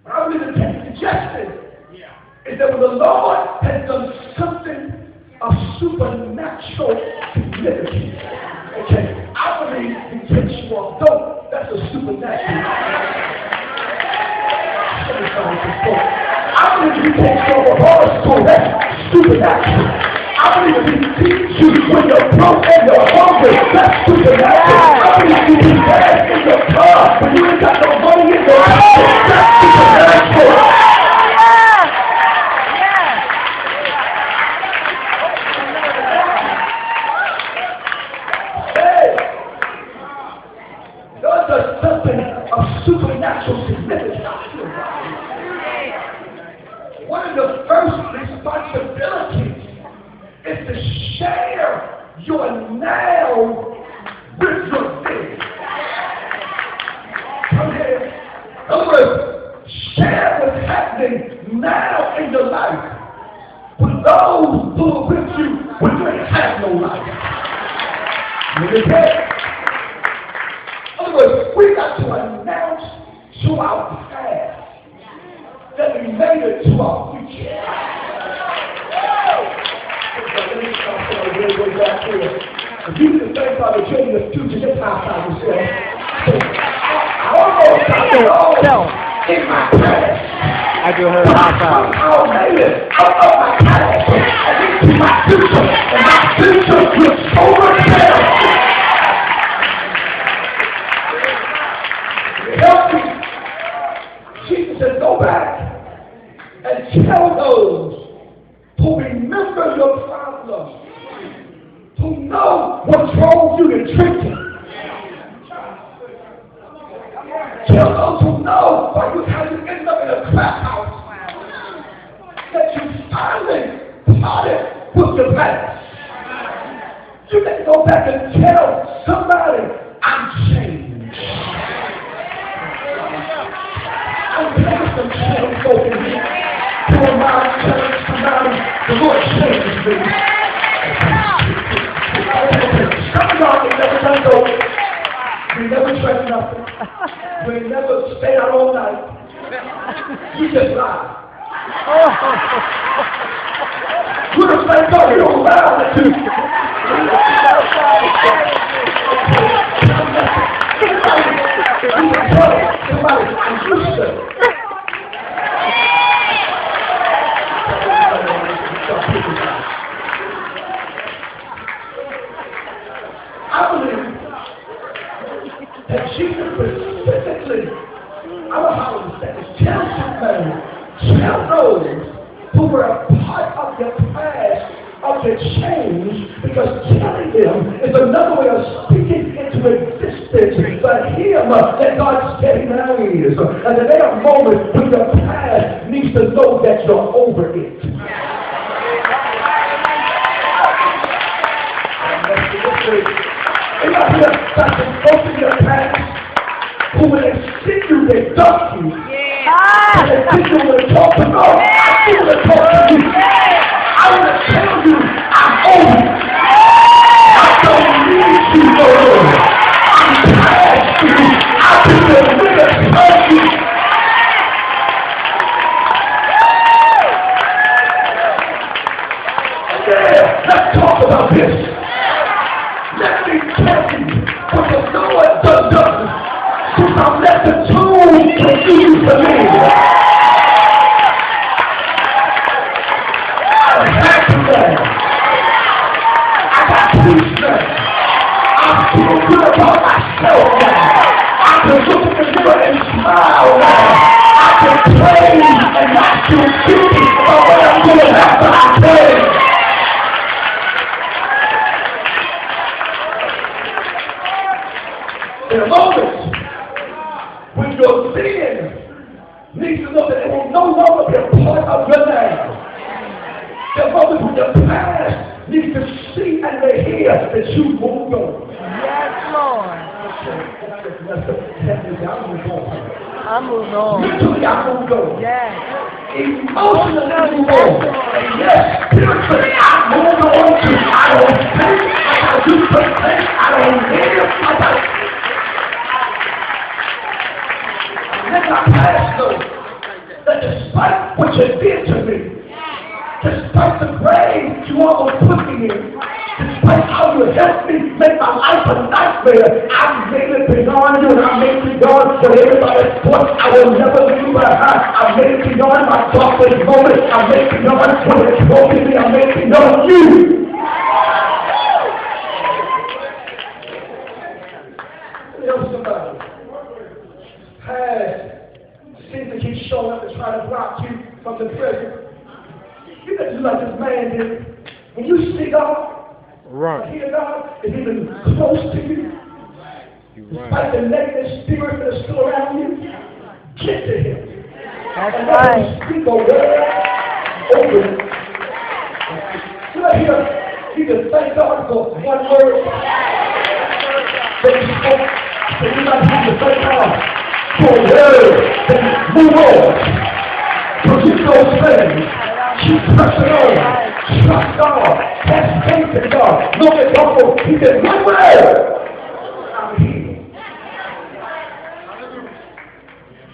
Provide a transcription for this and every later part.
What I believe the text suggested is that when the Lord has done something of supernatural significance, okay, I believe He takes you off dope. That's a supernatural. I believe He takes you off a horse school. That's supernatural. I believe He teaches you when you're broke and you're hungry. That's supernatural. I believe He keeps gas in your car when you ain't got no money in your pocket. That's supernatural. Supernatural significance. One of the first responsibilities is to share your now with your vision. Come here. In other words, share what's happening now in your life with those who are with you when you ain't have no life. You understand? In other words, we got to announce to our past that we made it to our future. If you can think about the dream of the future, just outside yourself. I almost got it all in my past. I just heard outside. I made it out of my past and into my future. And my future looks so much better. Help me. Jesus said, go back and tell those who remember your problems, who know what drove you to drinking. Tell those who know how you ended up in a crack house, that you finally parted with your past. You can go back and tell somebody, I'm changed. I'm taking some change over here. To a mind, telling somebody, the Lord changes me. Some of y'all ain't never done those. We never tried nothing. We never stayed out all night. You just lie. You're the same God, you don't lie with you. You can tell somebody, I'm Christian. I believe that Jesus specifically, I don't know how to say this, tell those who were a part of your past, of your change, because telling them is another way of speaking into existence for Him that God said He now is. And there are moments when your past needs to know that you're over it. Anybody here got some folks in your past who when they see you, they duck you. And they think you want to talk to them. I still want to talk to you. I want to tell you, I'm over it. I don't need you no more. I'm past you. I've been the winner of you. Yeah, let's talk about this. Let me tell you what the Lord done since I let the tools produce for me. I'm happy now. I got peace now. I feel good about myself now. I can look in the mirror and smile now. I can praise and not feel guilty about what I'm doing after I praise. In a moment, when your sin needs to know that it will no longer be a part of your name. There are moments when your past needs to see and to hear that you moved on. Yes, Lord. I moved on. Literally, I moved on. Yes. Emotionally, I moved on. And yes, spiritually, I moved on too. I don't think, I do something, I don't live, I don't. Let my past go. that despite what you did to me, despite the grave you almost put me in, despite how you helped me make my life a nightmare, I made it beyond you and I made it beyond what everybody thought I will never leave behind. I made it beyond my darkest moment. I made it beyond what it broken me. I made it beyond you. Tell somebody, past seems to keep showing up and trying to block you from the present. You got to do like this man did. When you see God, Run. hear God is even close to you. Despite the negative spirit that's still around you, get to Him. That's and right. let Him speak a word over it. You know, here, you can thank God for one word that He spoke. So you might have to thank God for a word that move on. Forget those things. Keep pressing on. Trust God. Have faith in God. Look at God. He said, one word. I'm healed.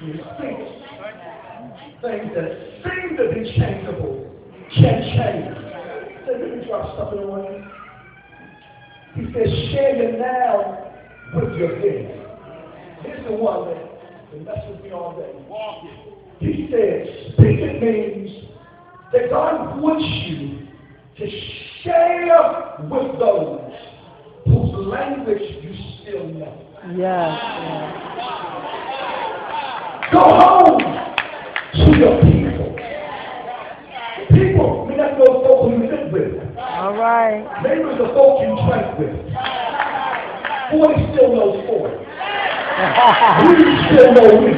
You think things that seem to be changeable can change. So let me drop something on you. He says, share your now with your then. Here's the one that messes with me all day. He said, speaking means that God wants you to share with those whose language you still know. Yes. Go home to your people. People, I mean, that's those folks you live with. All right. Maybe it's the folks you drank with. 40 still knows 40. We still know we.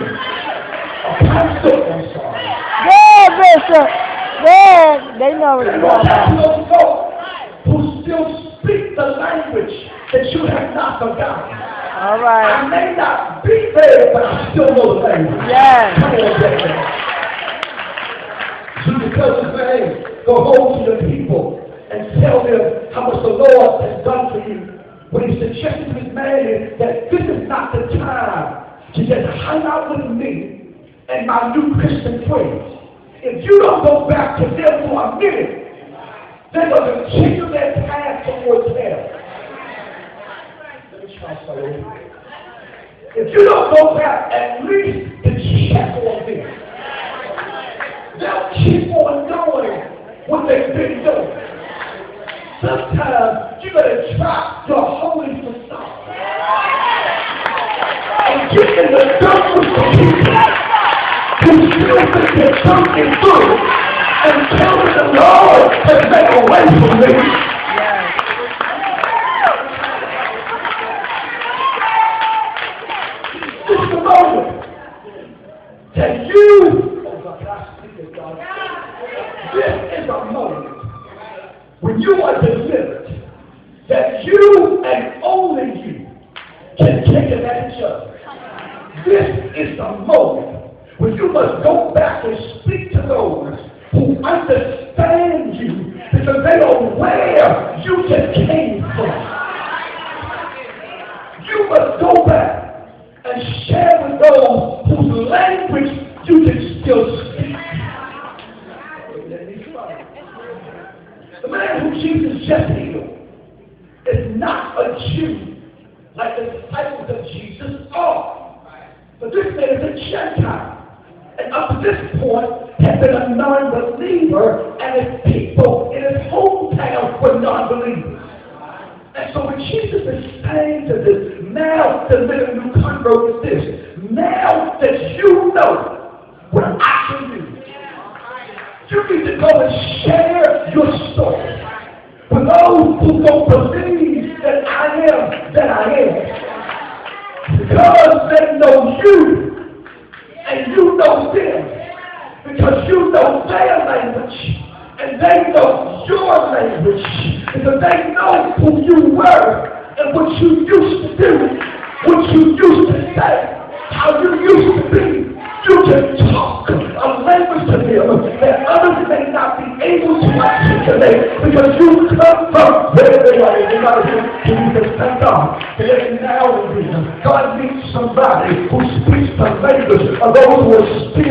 Pastor, I'm sorry. Yeah, Bishop. Yeah, they know what you're talking about. Those folks who still speak the language that you have not forgotten. All right. I may not be there, but I still know the language. Yes. Come on, Debnam. Jesus tells us, hey, go home to the people and tell them how much the Lord has done for you. What he suggested to his man is that this is not the time to just hang out with me and my new Christian friends. If you don't go back to them for a minute, they're going to continue their path towards hell. Let me try something. If you don't go back at least to check on them, they'll keep on doing what they've been doing. Sometimes you better drop your holy facade and get in the dirt with the people who still think there's something good and tell them the Lord has made a way for me. This is the moment that you, oh God, I speak to God. This is a moment when you are delivered, that you and only you can take advantage of. This is the moment when you must go back and speak to those who understand you because they know where you just came from. You must go back and share with those whose language you can still speak. The man who Jesus just healed is not a Jew like the disciples of Jesus are. But this man is a Gentile. And up to this point had been a non-believer, and his people in his hometown were non-believers. And so when Jesus is saying to this now delivered new convert is this, now that you know what I can do, you need to go and share your story with those who don't believe that I am. Because they know you and you know them. Because you know their language and they know your language. Because they know who you were and what you used to do, what you used to say, how you used to be. You can talk a language to them that others may not be able to articulate because you come from where they are. You got to thank God. And every now and then, God needs somebody who speaks the language of those who are still